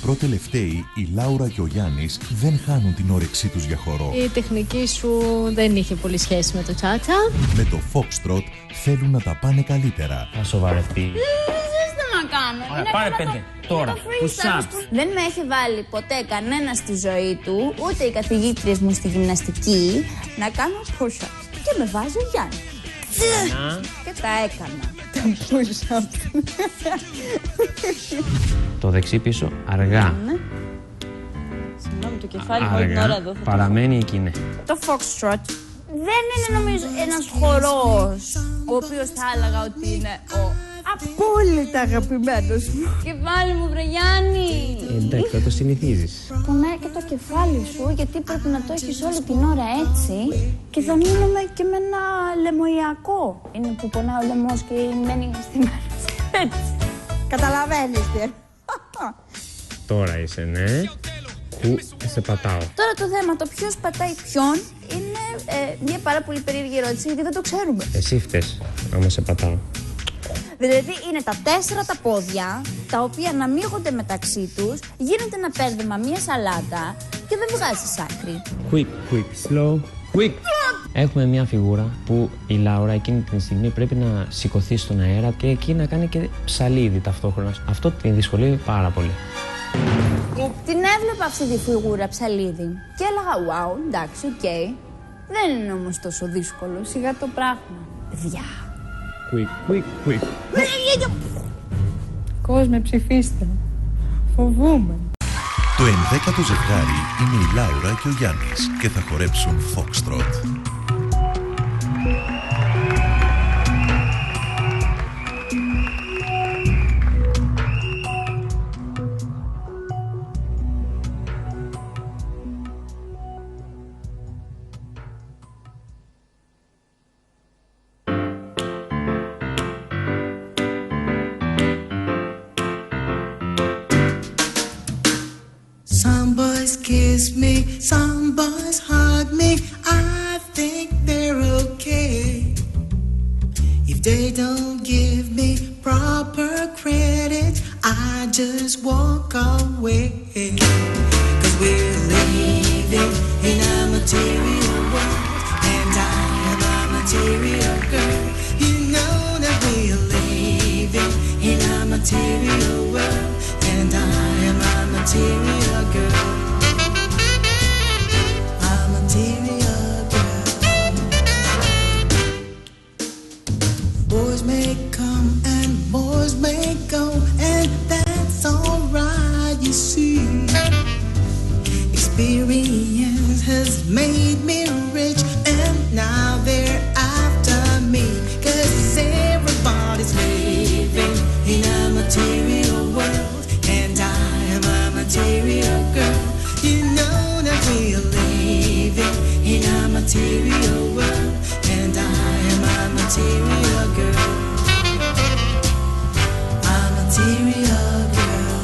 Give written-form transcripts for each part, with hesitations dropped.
προτελευταίοι, η Λάουρα και ο Γιάννης δεν χάνουν την όρεξή τους για χορό. Η τεχνική σου δεν είχε πολύ σχέση με το τσάτσα. Με το Foxtrot θέλουν να τα πάνε καλύτερα. Θα σοβαρευτεί. Να κάνω. Ωραία, πάρε πέντε. Τώρα, push-ups. Δεν με έχει βάλει ποτέ κανένα στη ζωή του, ούτε οι καθηγήτριες μου στη γυμναστική, να κάνω push-ups. Και με βάζει ο Γιάννης. Και τα έκανα. Τα push-ups. Το δεξί πίσω, αργά. Συγγνώμη, το κεφάλι μου όλη την ώρα εδώ. Παραμένει εκεί, ναι. Το foxtrot δεν είναι νομίζω ένας χορός, ο οποίος θα έλεγα ότι είναι ο απόλυτα αγαπημένος μου. Κεφάλι μου, βρε Γιάννη! Εντάξει, θα το συνηθίζεις. Πονάει και το κεφάλι σου, γιατί πρέπει να το έχεις όλη την ώρα έτσι και θα μείνουμε και με ένα λαιμοϊακό. Είναι που πονάει ο λαιμός και μένει στη μέρα. Έτσι. Καταλαβαίνεις τι. Τώρα είσαι, ναι. Που σε πατάω. Τώρα το θέμα, το ποιος πατάει ποιον, είναι μια πάρα πολύ περίεργη ερώτηση, γιατί δεν το ξέρουμε. Εσύ φταίς, άμα σε πατάω. Δηλαδή είναι τα 4 τα πόδια, τα οποία αναμείγονται μεταξύ τους, γίνεται ένα πέρδεμα, μια σαλάτα και δεν βγάζεις άκρη. Quick, slow, quick. Έχουμε μια φιγούρα που η Λάουρα εκείνη την στιγμή πρέπει να σηκωθεί στον αέρα και εκεί να κάνει και ψαλίδι ταυτόχρονα. Αυτό την δυσκολεύει πάρα πολύ. Την έβλεπα αυτή τη φιγούρα ψαλίδι και έλεγα wow, εντάξει, οκ. Δεν είναι όμως τόσο δύσκολο, σιγά το πράγμα. Παιδιά. Quick. Κόσμε, ψηφίστε. Φοβούμαι. Το 11ο ζευγάρι είναι η Λάουρα και ο Γιάννης και θα χορέψουν Foxtrot. Some boys kiss me, some boys hug me. I think they're okay. If they don't give me proper credit, I just walk away. 'Cause we're living in a material world, and I am a material girl. You know that we're living in a material world, and I am a material girl. I'm a material girl. Boys may come and boys may go, and that's alright, you see. Experience has made me rich, and now they're after me. 'Cause everybody's living in a material world, and I am a material girl. You know that we're living in a material world, and I am a material girl. I'm a material girl.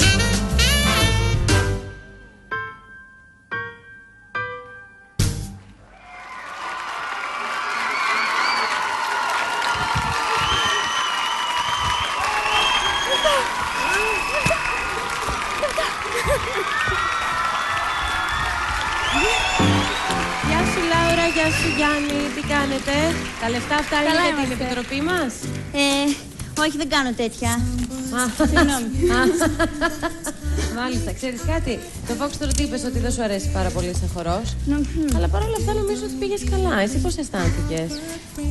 Γεια σου Λάουρα, γεια σου Γιάννη, τι κάνετε? Τα λεφτά φτάνουν Καλά για την είμαστε. επιτροπή μας? Όχι, δεν κάνω τέτοια. Συγγνώμη. Μάλιστα, ξέρεις κάτι? Το Foxtrot είπες ότι δεν σου αρέσει πάρα πολύ σαν χορός. Αλλά παρόλα αυτά νομίζω ότι πήγες καλά. Εσύ πώς αισθάνθηκες?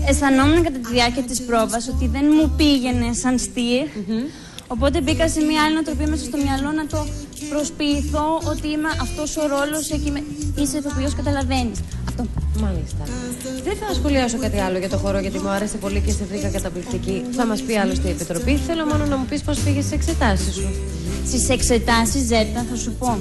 Αισθανόμουν κατά τη διάρκεια της πρόβας ότι δεν μου πήγαινε σαν στήρ. Οπότε μπήκα σε μια άλλη νοοτροπία μέσα στο μυαλό να το προσποιηθώ ότι είμαι αυτός ο ρόλος εκεί. Είσαι ηθοποιός, καταλαβαίνεις. Αυτό. Μάλιστα. Δεν θα σχολιάσω κάτι άλλο για το χορό γιατί μου άρεσε πολύ και σε βρήκα καταπληκτική. Θα μας πει άλλωστε η Επιτροπή. Θέλω μόνο να μου πεις πώς πήγες στις εξετάσεις σου. Στις εξετάσεις Ζέτα θα σου πω.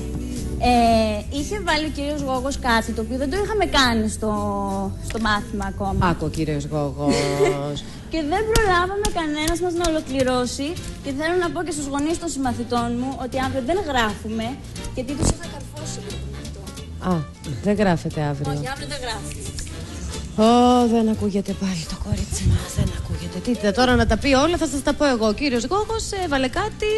Είχε βάλει ο κύριος Γόγος κάτι το οποίο δεν το είχαμε κάνει στο μάθημα ακόμα. Άκου ο κύριος Γόγος. Και δεν προλάβαμε κανένας μας να ολοκληρώσει. Και θέλω να πω και στους γονείς των συμμαθητών μου ότι αύριο δεν γράφουμε γιατί τους είχα καρφώσει. Α, δεν γράφεται αύριο. Όχι, αύριο δεν γράφουμε. Δεν ακούγεται πάλι το κορίτσι μας, δεν ακούγεται. Τι τώρα να τα πει όλα, θα σας τα πω εγώ. Ο κύριος Γόγος έβαλε κάτι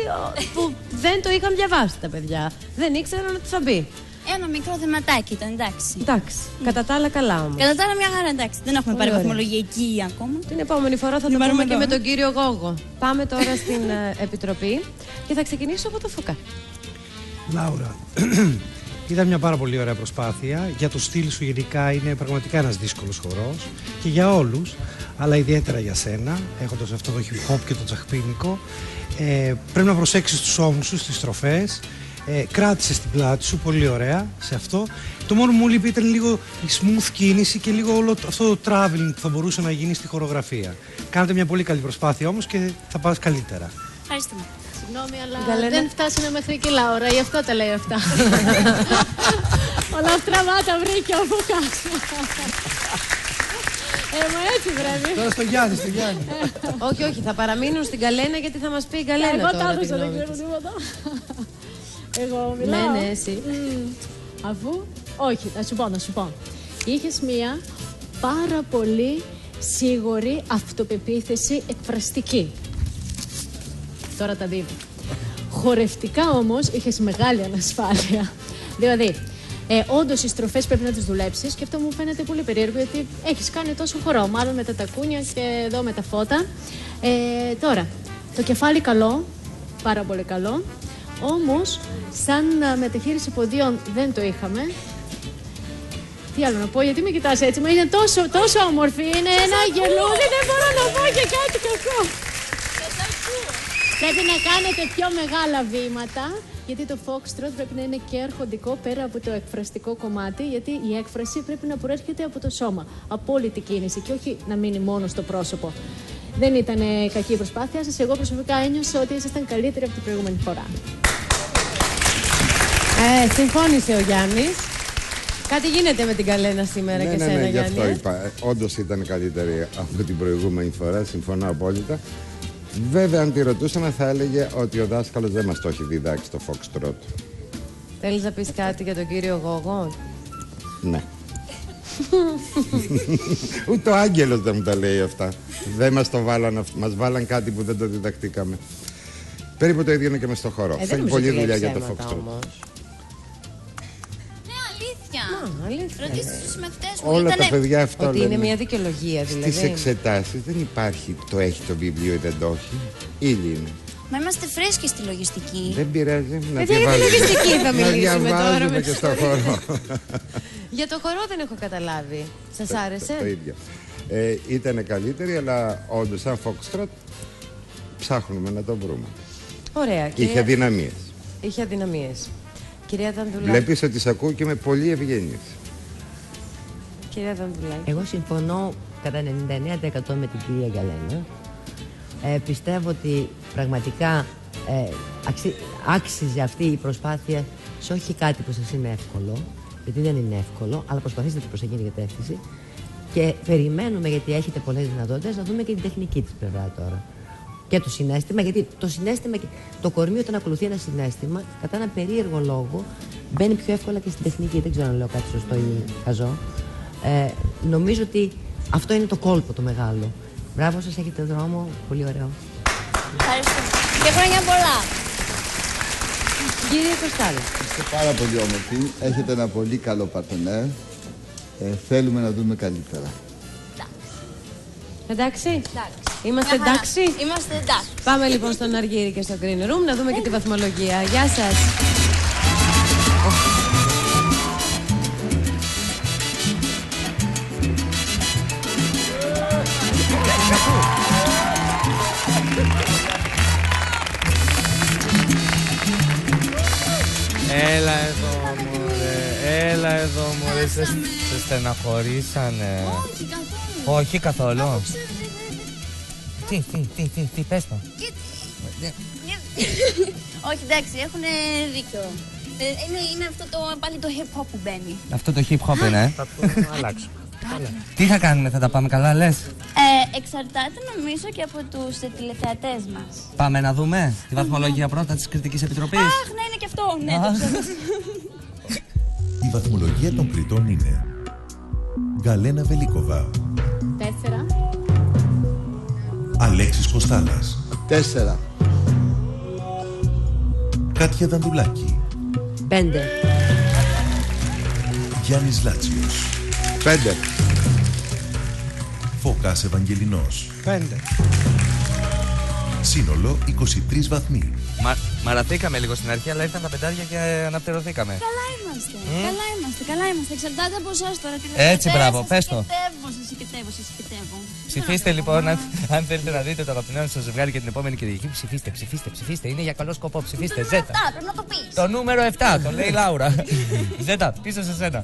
που δεν το είχαν διαβάσει τα παιδιά. Δεν ήξεραν ότι θα μπει. Ένα μικρό θεματάκι ήταν, εντάξει. Εντάξει, κατά τα άλλα καλά όμως. Κατά τα άλλα μια χαρά, εντάξει. Δεν έχουμε πάρει βαθμολογία εκεί ακόμα. Την επόμενη φορά θα το πάρουμε και με τον κύριο Γόγο. Πάμε τώρα στην Επιτροπή και θα ξεκινήσω από το Φωκά. Λάουρα, ήταν μια πάρα πολύ ωραία προσπάθεια. Για το στυλ σου γενικά είναι πραγματικά ένας δύσκολος χορός και για όλους, αλλά ιδιαίτερα για σένα, έχοντας αυτό το hip hop και το τσαχπίνικο. Πρέπει να προσέξεις τους ώμους σου, τις στροφές. Κράτησες την πλάτη σου, πολύ ωραία σε αυτό. Το μόνο που μου λείπει ήταν λίγο η smooth κίνηση και λίγο όλο αυτό το traveling που θα μπορούσε να γίνει στη χορογραφία. Κάνετε μια πολύ καλή προσπάθεια όμως και θα πας καλύτερα. Ευχαριστούμε. Συγγνώμη, αλλά δεν φτάσαμε μέχρι εκεί, Λάουρα, γι' αυτό τα λέει αυτά. Όλα στραβάτα βρήκε ο Φωκάς. Μα έτσι πρέπει. Τώρα στο Γιάννη, στο Γιάννη. Όχι, θα παραμείνουν στην Καλένα γιατί θα μας πει η Καλένα τώρα. Εγώ τα έδωσα, δεν ξέρω τίποτα. Εγώ μιλάω. Ναι, εσύ. Αφού, όχι, να σου πω. Είχες μία πάρα πολύ σίγουρη αυτοπεποίθηση εκφραστική. Τώρα τα δίνω. Χορευτικά όμως είχες μεγάλη ανασφάλεια. Δηλαδή, όντως οι στροφές πρέπει να τις δουλέψεις και αυτό μου φαίνεται πολύ περίεργο γιατί έχεις κάνει τόσο χορό. Μάλλον με τα τακούνια και εδώ με τα φώτα. Τώρα, το κεφάλι καλό, πάρα πολύ καλό. Όμως, σαν μεταχείριση ποδίων δεν το είχαμε. Τι άλλο να πω, γιατί με κοιτάς έτσι, μα είναι τόσο όμορφη, είναι ένα γελούδι, δεν μπορώ να πω και κάτι κακό. Πρέπει να κάνετε πιο μεγάλα βήματα, γιατί το foxtrot πρέπει να είναι και αρχοντικό πέρα από το εκφραστικό κομμάτι, γιατί η έκφραση πρέπει να προέρχεται από το σώμα, από όλη την κίνηση και όχι να μείνει μόνο στο πρόσωπο. Δεν ήταν κακή η προσπάθεια σας, εγώ προσωπικά ένιωσα ότι ήσασταν καλύτεροι από την προηγούμενη φορά. Συμφώνησε ο Γιάννης. Κάτι γίνεται με την Καλένα σήμερα και σένα, Γιάννη. Γι' αυτό είπα. Όντως ήταν καλύτερη από την προηγούμενη φορά, συμφωνώ απόλυτα. Βέβαια, αν τη ρωτούσαμε, θα έλεγε ότι ο δάσκαλος δεν μας το έχει διδάξει το foxtrot. Θέλεις να πεις κάτι για τον κύριο Γόγο? Ναι. Ούτε ο Άγγελος δεν μου τα λέει αυτά. Δεν μας το βάλαν, μας βάλαν κάτι που δεν το διδαχτήκαμε. Περίπου το ίδιο είναι και μες στο χώρο. Θέλει πολλή δουλειά για το foxtrot. Αλήθεια. Ρωτήστε στους συμμαθητές μου. Όλα τα παιδιά αυτό ότι λένε. είναι μια δικαιολογία δηλαδή. Στις εξετάσεις δεν υπάρχει το έχει το βιβλίο ή δεν το έχει. Ήδη είναι. Μα είμαστε φρέσκοι στη λογιστική. Δεν πειράζει. Να Για τη λογιστική θα μιλήσουμε τώρα με και στο χώρο. Για το χορό δεν έχω καταλάβει. Σας άρεσε? Το ίδιο. Ήτανε καλύτερη, αλλά όντως σαν foxtrot ψάχνουμε να το βρούμε. Ωραία. Είχε αδυναμίες. Είχε αδυναμίες. Κυρία Δανδουλάκη. Βλέπεις ότι σε ακούω και με πολύ ευγένειες. Κυρία Δανδουλάκη. Εγώ συμφωνώ κατά 99% με την κυρία Γιαλένα. Πιστεύω ότι πραγματικά άξιζε αυτή η προσπάθεια σε όχι κάτι που σας είναι εύκολο, γιατί δεν είναι εύκολο, αλλά προσπαθήστε προς εκείνη την κατεύθυνση και περιμένουμε, γιατί έχετε πολλές δυνατότητες, να δούμε και την τεχνική της πλευρά τώρα. Και το συναίσθημα, γιατί το συναίσθημα, το κορμί όταν ακολουθεί ένα συναίσθημα, κατά έναν περίεργο λόγο, μπαίνει πιο εύκολα και στην τεχνική. Δεν ξέρω αν λέω κάτι σωστό ή χαζό. Νομίζω ότι αυτό είναι το κόλπο το μεγάλο. Μπράβο σας, έχετε δρόμο, πολύ ωραίο. Ευχαριστώ. Και χρόνια πολλά. Κύριε Κοστάλη. Είστε πάρα πολύ όμορφοι, έχετε ένα πολύ καλό παρτενέρ. Θέλουμε να δούμε καλύτερα. Εντάξει. Είμαστε εντάξει. Είμαστε εντάξει. Πάμε λοιπόν στον Αργύρι και στο Green Room να δούμε και τη βαθμολογία. Γεια σας. Έλα εδώ μωρέ, έλα εδώ μωρέ, σε στεναχωρήσανε. Όχι καθόλου. Όχι καθόλου. Τι, πες το. Όχι, εντάξει, έχουν δίκιο. Είναι αυτό πάλι το hip hop που μπαίνει. Αυτό το hip hop είναι, Θα το αλλάξω. Τι θα κάνουμε, θα τα πάμε καλά, λες? Εξαρτάται νομίζω και από τους τηλεθεατές μας. Πάμε να δούμε τη βαθμολογία πρώτα της Κριτικής Επιτροπής. Αχ, ναι, είναι και αυτό. Ναι, το ξέρω. Η βαθμολογία των κριτών είναι Γκαλένα Βελίκοβα. 4. Αλέξης Κοστάλας. 4. Κάτια Δανδουλάκη. 5. Γιάννης Λάτσιος. 5. Φώκας Ευαγγελινός. 5. Σύνολο 23 βαθμοί. Μαραθήκαμε λίγο στην αρχή, αλλά ήρθαν τα πεντάρια και αναπτερωθήκαμε. Καλά είμαστε. Καλά είμαστε. Εξαρτάται από εσάς τώρα. Έτσι, μπράβο, πες το. Συσικετεύω. Ψηφίστε λοιπόν, αν θέλετε να δείτε το αγαπημένο σας ζευγάρι και την επόμενη Κυριακή. Ψηφίστε. Είναι για καλό σκοπό. Ψηφίστε. Ζέτα. Πρέπει να το πεις. Το νούμερο 7, το λέει η Λάουρα. Ζέτα, πίσω σε σένα.